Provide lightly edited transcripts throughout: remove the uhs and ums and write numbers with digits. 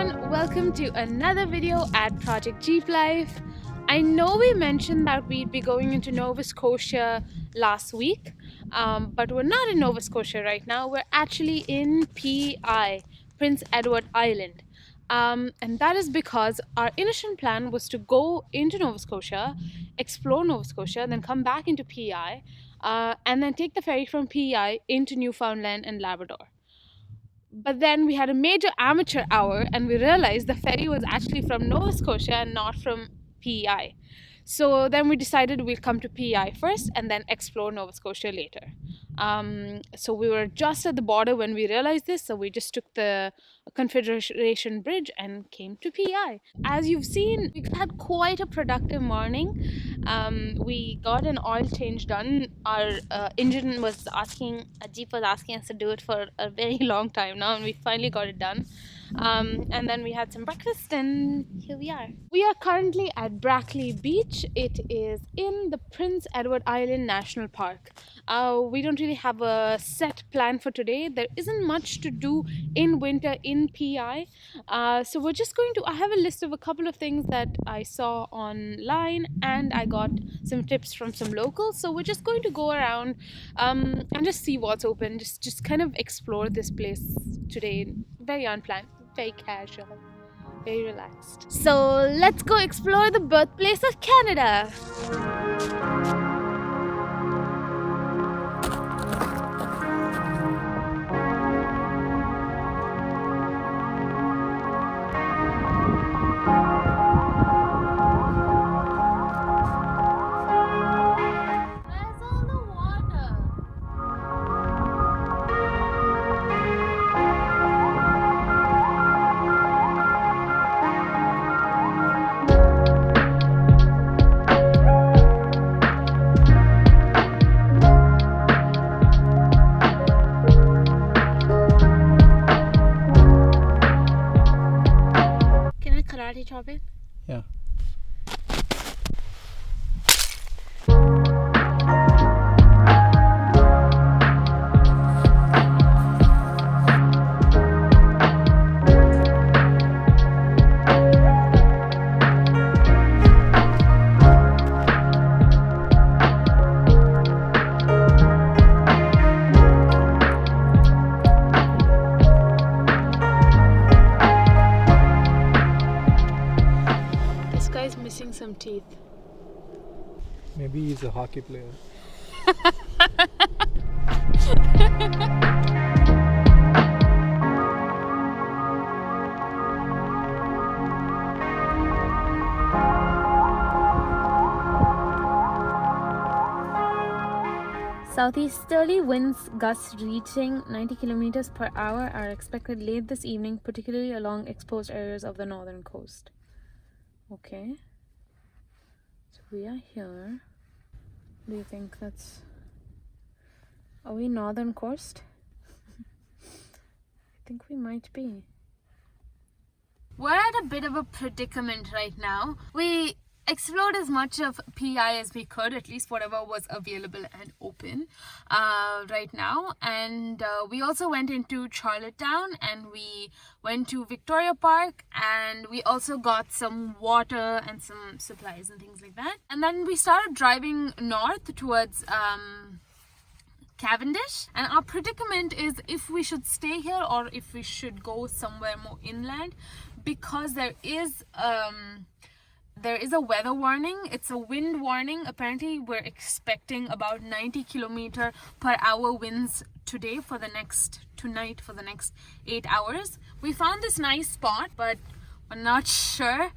everyone, welcome to another video at Project Jeep Life. I know we mentioned that we'd be going into Nova Scotia last week, but we're not in Nova Scotia right now. We're actually in PI, Prince Edward Island. And that is because our initial plan was to go into Nova Scotia, explore Nova Scotia, then come back into PI, and then take the ferry from PI into Newfoundland and Labrador. But then we had a major amateur hour and we realized the ferry was actually from Nova Scotia and not from PEI. So then we decided we'll come to PEI first and then explore Nova Scotia later. So we were just at the border when we realized this, so we just took the Confederation Bridge and came to PEI. As you've seen, we've had quite a productive morning. We got an oil change done. Our engine was asking, Jeep was asking us to do it for a very long time now, and we finally got it done. And then we had some breakfast and here we are. We are currently at Brackley Beach. It is in the Prince Edward Island National Park. We don't really have a set plan for today. There isn't much to do in winter in PI. So we're just going to, I have a list of a couple of things that I saw online and I got some tips from some locals. So we're just going to go around and just see what's open. Just kind of explore this place today. Very unplanned, very casual, very relaxed. So let's go explore the birthplace of Canada. Karate chop it? Yeah. Missing some teeth. Maybe he's a hockey player. Southeasterly winds gusts reaching 90 kilometers per hour are expected late this evening, particularly along exposed areas of the northern coast. Okay. So we are here. Do you think that's... Are we northern coast? I think we might be. We're at a bit of a predicament right now. We explored as much of PI as we could, at least whatever was available and open right now, and we also went into Charlottetown and we went to Victoria Park and we also got some water and some supplies and things like that, and then we started driving north towards Cavendish, and our predicament is if we should stay here or if we should go somewhere more inland, because there is a weather warning. It's a wind warning. Apparently we're expecting about 90 kilometer per hour winds today for the next 8 hours. We found this nice spot, but we're not sure.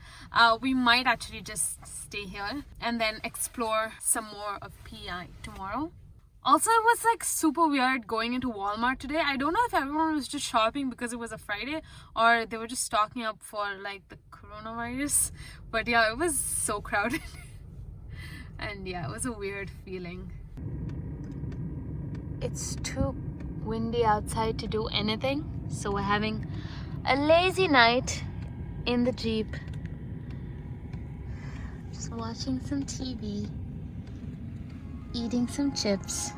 We might actually just stay here and then explore some more of PI tomorrow. Also, it was like super weird going into Walmart today. I don't know if everyone was just shopping because it was a Friday or they were just stocking up for like the coronavirus. But yeah, it was so crowded. And yeah, it was a weird feeling. It's too windy outside to do anything. So we're having a lazy night in the Jeep. Just watching some TV. Eating some chips.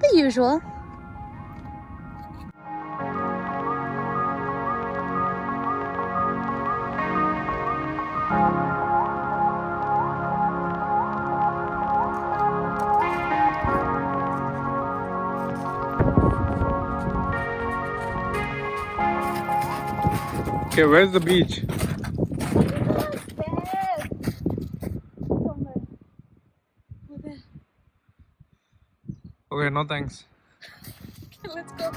The usual. Okay, where's the beach? Okay, no thanks. Let's go.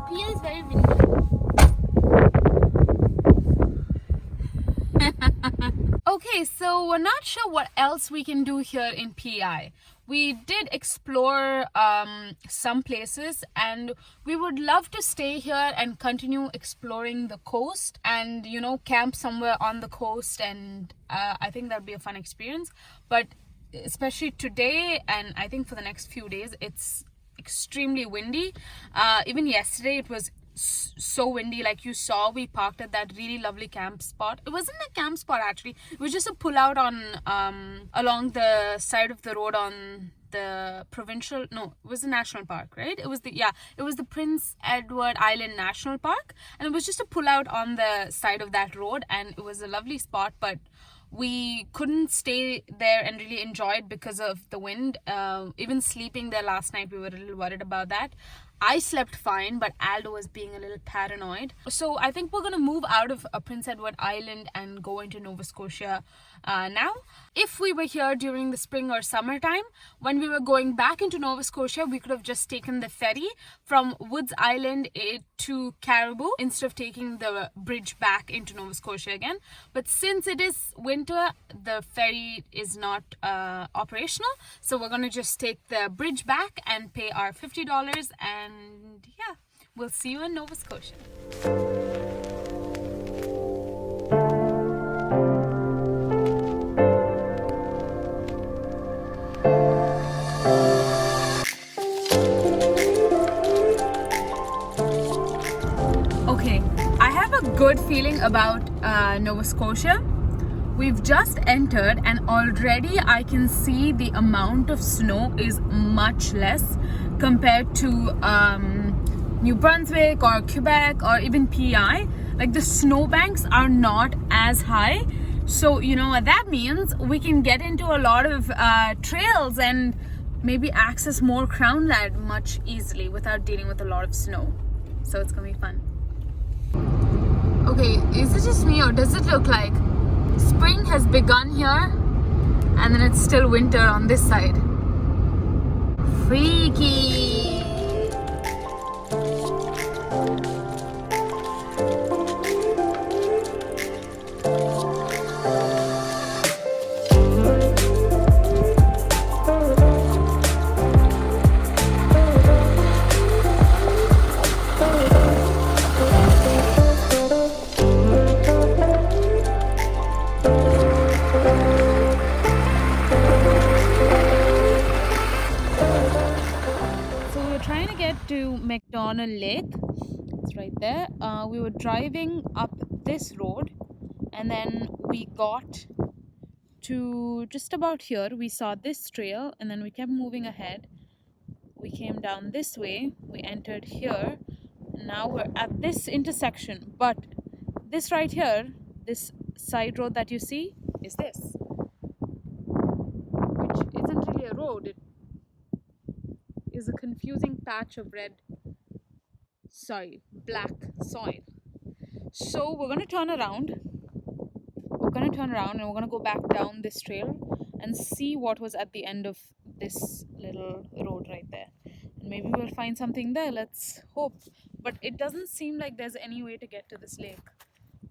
Pia is very windy. Okay, so we're not sure what else we can do here in PI. We did explore some places, and we would love to stay here and continue exploring the coast and, you know, camp somewhere on the coast, and I think that'd be a fun experience. But especially today, and I think for the next few days, it's extremely windy. Even yesterday it was so windy. Like you saw, we parked at that really lovely camp spot. It wasn't a camp spot actually, it was just a pull out on along the side of the road on the provincial, no, it was the national park, right? It was the Prince Edward Island National Park, and it was just a pull out on the side of that road, and it was a lovely spot, but we couldn't stay there and really enjoy it because of the wind. Even sleeping there last night, we were a little worried about that. I slept fine, but Aldo was being a little paranoid. So I think we're gonna move out of Prince Edward Island and go into Nova Scotia now. If we were here during the spring or summertime, when we were going back into Nova Scotia, we could have just taken the ferry from Woods Island to Caribou instead of taking the bridge back into Nova Scotia again. But since it is winter, the ferry is not operational, so we're gonna just take the bridge back and pay our $50, and yeah, we'll see you in Nova Scotia. Okay, I have a good feeling about Nova Scotia. We've just entered, and already I can see the amount of snow is much less compared to New Brunswick or Quebec or even PI. Like the snowbanks are not as high, so you know what that means. We can get into a lot of trails and maybe access more Crown Land much easily without dealing with a lot of snow. So it's gonna be fun. Okay, is it just me, or does it look like spring has begun here and then it's still winter on this side? Freaky! To McDonald Lake, it's right there. We were driving up this road, and then we got to just about here. We saw this trail, and then we kept moving ahead. We came down this way, we entered here, and now we're at this intersection. But this right here, this side road that you see, is this, which isn't really a road. It is a confusing patch of red soil, black soil. So we're gonna turn around. And we're gonna go back down this trail and see what was at the end of this little road right there. And maybe we'll find something there. Let's hope. But it doesn't seem like there's any way to get to this lake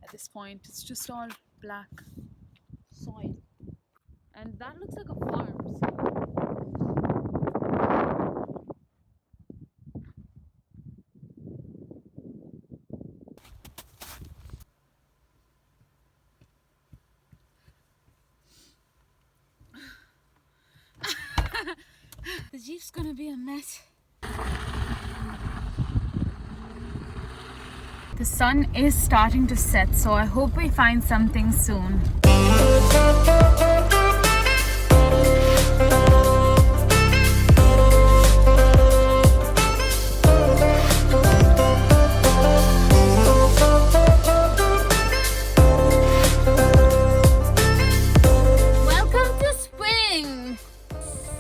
at this point. It's just all black soil. And that looks like a farm. So jeep's gonna be a mess. The sun is starting to set, so I hope we find something soon.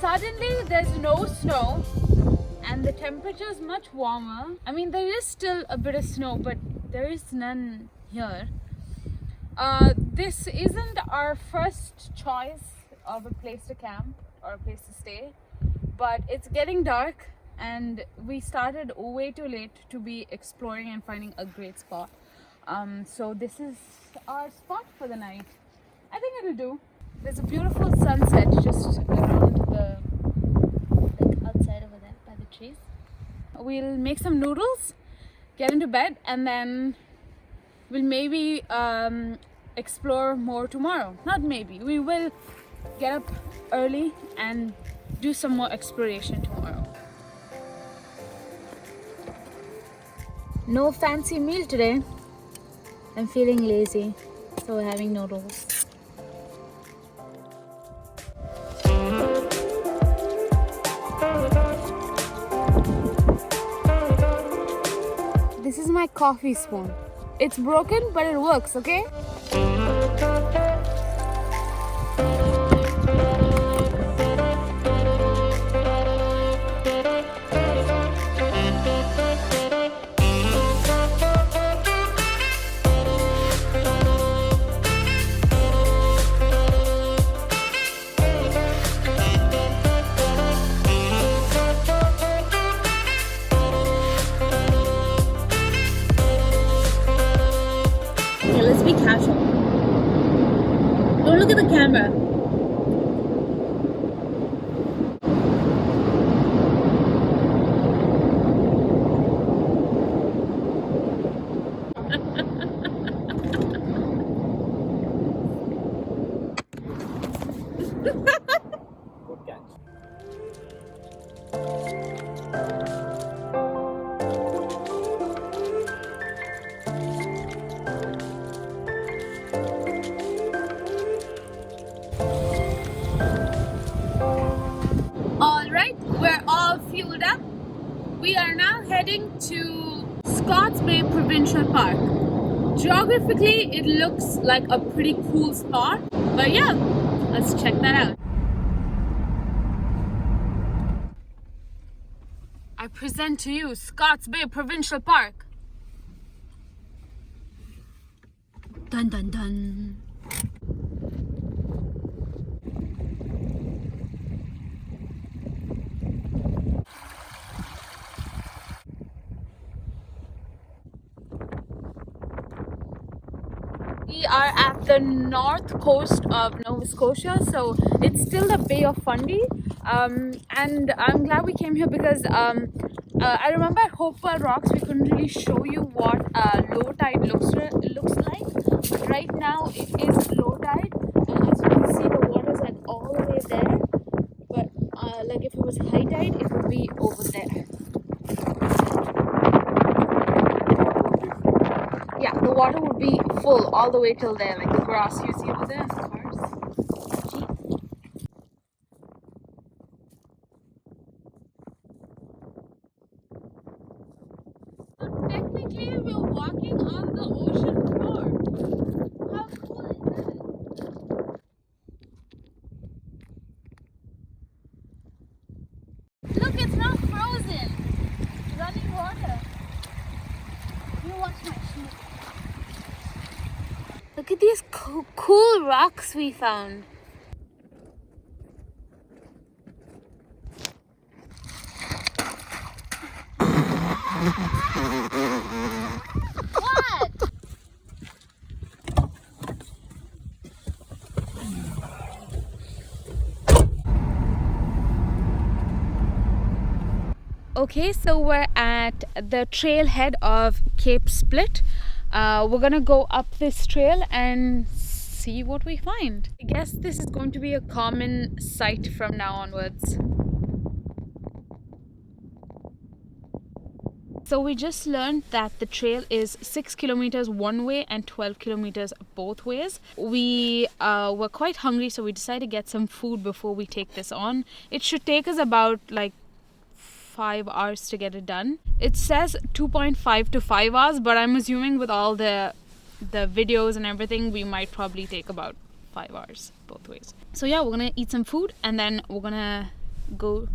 Suddenly there's no snow and the temperature is much warmer. I mean, there is still a bit of snow, but there is none here. This isn't our first choice of a place to camp or a place to stay, but it's getting dark and we started way too late to be exploring and finding a great spot. So this is our spot for the night. I think it'll do. There's a beautiful sunset just around the, like outside over there by the trees. We'll make some noodles, get into bed, and then we'll maybe explore more tomorrow. Not maybe, we will get up early and do some more exploration tomorrow. No fancy meal today. I'm feeling lazy, so we're having noodles. This is my coffee spoon. It's broken, but it works, okay? Let's be casual. Don't look at the camera. Good catch. Alright, we're all fueled up. We are now heading to Scott's Bay Provincial Park. Geographically, it looks like a pretty cool spot, but yeah, let's check that out. I present to you Scott's Bay Provincial Park. Dun dun dun. We are at the north coast of Nova Scotia, so it's still the Bay of Fundy, and I'm glad we came here because I remember at Hopewell Rocks we couldn't really show you what low tide looks like. But right now it is low tide, and as you can see the water is like all the way there, but like if it was high tide it would be over there. Yeah, the water would be full all the way till there, like the grass you see over there and the cars. So technically we're walking on the ocean floor. How cool is that? Look, it's not frozen. It's running water. You watch my shoe. Look at these cool rocks we found. What? Okay, so we're at the trailhead of Cape Split. We're gonna go up this trail and see what we find. I guess this is going to be a common sight from now onwards. So we just learned that the trail is 6 kilometers one way and 12 kilometers both ways. We were quite hungry, so we decided to get some food before we take this on. It should take us about like 5 hours to get it done. It says 2.5 to 5 hours, but I'm assuming with all the videos and everything, we might probably take about 5 hours both ways. So yeah, we're gonna eat some food and then we're gonna go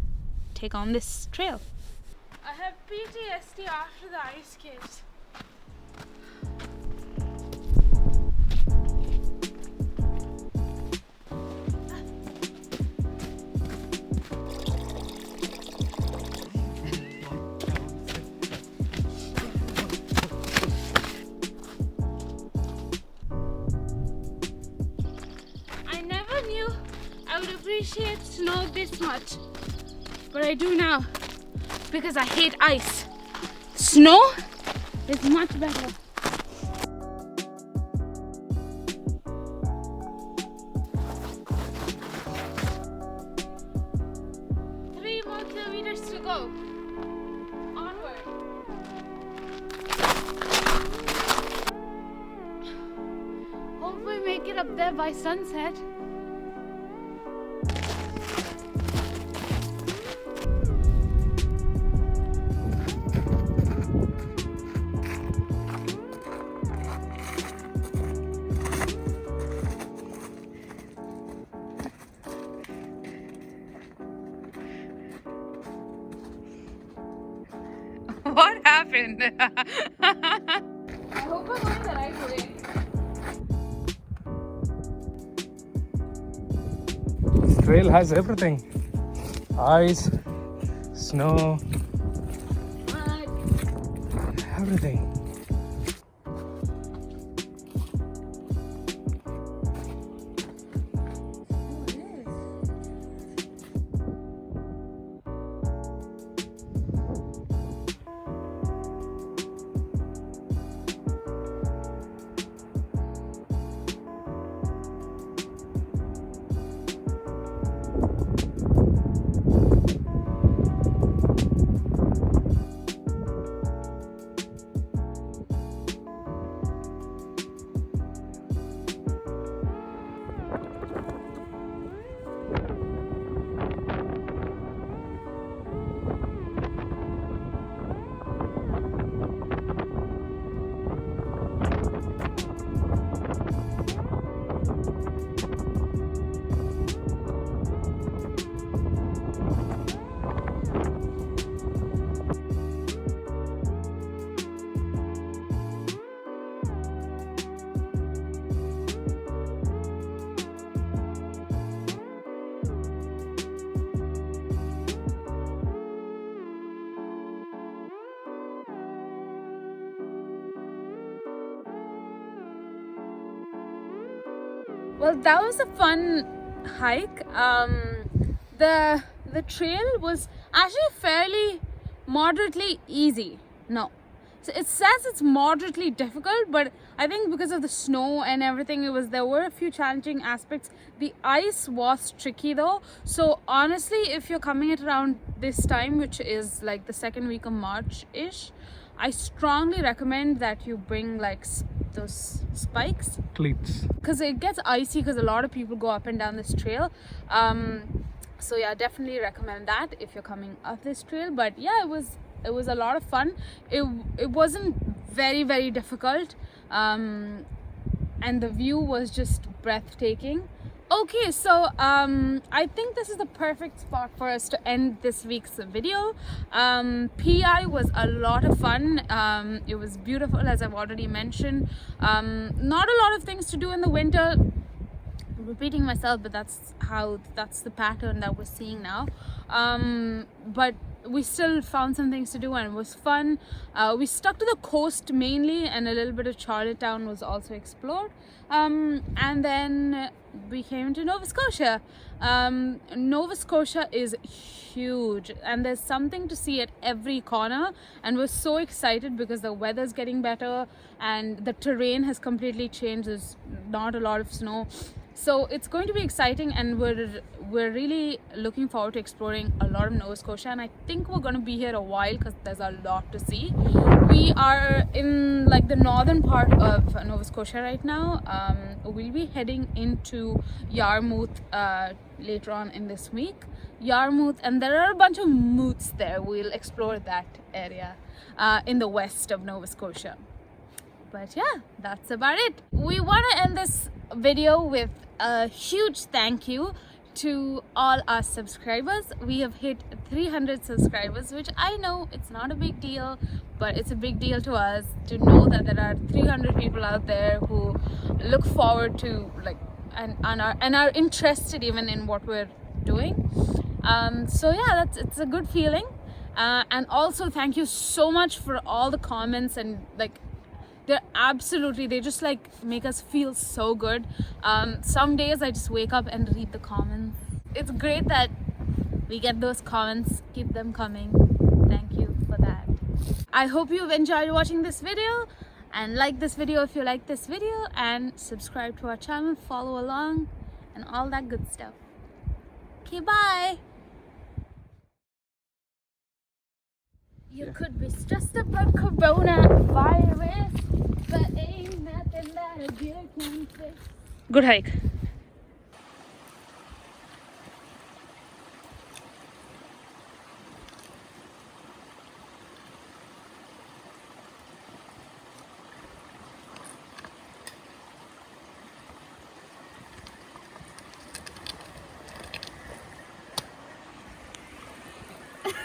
take on this trail. I have PTSD after the ice skates. I never knew I would appreciate snow this much, but I do now. Because I hate ice. Snow is much better. Three more kilometers to go. Onward. Hope we make it up there by sunset. What happened? I hope I'm going the right way. This trail has everything. Ice, snow, everything. Well, that was a fun hike. The trail was actually fairly moderately easy. No, so it says it's moderately difficult, but I think because of the snow and everything, there were a few challenging aspects. The ice was tricky though. So honestly, if you're coming at around this time, which is like the second week of March-ish, I strongly recommend that you bring like those spikes, Cleats. because it gets icy because a lot of people go up and down this trail. So yeah, definitely recommend that if you're coming up this trail. But yeah, it was a lot of fun. It wasn't very difficult, and the view was just breathtaking. Okay, so I think this is the perfect spot for us to end this week's video. PI was a lot of fun. It was beautiful, as I've already mentioned. Not a lot of things to do in the winter. I'm repeating myself, but that's the pattern that we're seeing now. But we still found some things to do and it was fun. We stuck to the coast mainly, and a little bit of Charlottetown was also explored. And then we came to Nova Scotia. Nova Scotia is huge and there's something to see at every corner, and we're so excited because the weather's getting better and the terrain has completely changed. There's not a lot of snow. So it's going to be exciting, and we're really looking forward to exploring a lot of Nova Scotia, and I think we're going to be here a while because there's a lot to see. We are in like the northern part of Nova Scotia right now. We'll be heading into Yarmouth later on in this week. Yarmouth, and there are a bunch of moots there. We'll explore that area in the west of Nova Scotia. But yeah, that's about it. We want to end this video with a huge thank you to all our subscribers. We have hit 300 subscribers, which I know it's not a big deal, but it's a big deal to us to know that there are 300 people out there who look forward to like and are interested even in what we're doing. So yeah, it's a good feeling. And also thank you so much for all the comments, and like they just like make us feel so good. Some days I just wake up and read the comments. It's great that we get those comments. Keep them coming. Thank you for that. I hope you've enjoyed watching this video, and like this video if you like this video, and subscribe to our channel, follow along, and all that good stuff. Okay, bye. You could be stressed about coronavirus, but ain't nothing that a beer can fix. Good hike.